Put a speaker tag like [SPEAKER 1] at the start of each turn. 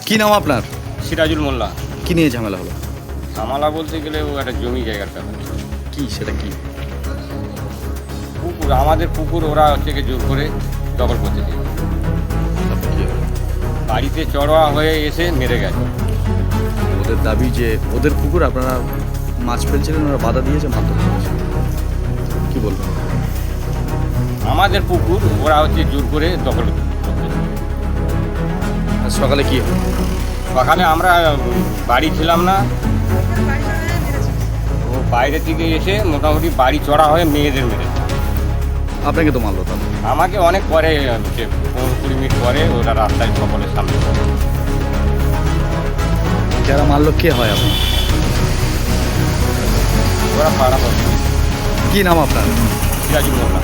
[SPEAKER 1] কি নাম আপনার?
[SPEAKER 2] সিরাজুল মোল্লা।
[SPEAKER 1] কি নিয়ে ঝামেলা হলো?
[SPEAKER 2] ঝামেলা বলতে গেলে ও একটা জমি জায়গার ব্যাপার।
[SPEAKER 1] কি সেটা কি?
[SPEAKER 2] পুকুর, আমাদের পুকুর ওরা হচ্ছে গিয়ে জোর করে দখল করতে চায়।
[SPEAKER 1] তারপর কি হলো?
[SPEAKER 2] বাড়িতে চড়োয়া হয়ে এসে মেরে গেছে।
[SPEAKER 1] ওদের দাবি যে ওদের পুকুর আপনারা মাছ ফেলছিলেন, ওরা বাধা দিয়েছে, মারধর করেছে। কি বলবেন?
[SPEAKER 2] আমাদের পুকুর ওরা হচ্ছে জোর করে দখল করতে চায়।
[SPEAKER 1] আর সকালে কি হলো?
[SPEAKER 2] সকালে আমরা বাড়ি ছিলাম না, ও বাইরে থেকে এসে মোটামুটি বাড়ি চড়া হয়ে মেয়েদের মেরেছে।
[SPEAKER 1] আপনাকে তো মারলো তাহলে?
[SPEAKER 2] আমাকে অনেক পরে, 15-20 মিনিট পরে ওরা রাস্তায় সকলের সামনে পড়ে।
[SPEAKER 1] যারা মারলো কে হয় আপনার?
[SPEAKER 2] ওরা পাড়া পড়ে।
[SPEAKER 1] কি নাম আপনার?
[SPEAKER 2] সিরাজুল মোল্লা।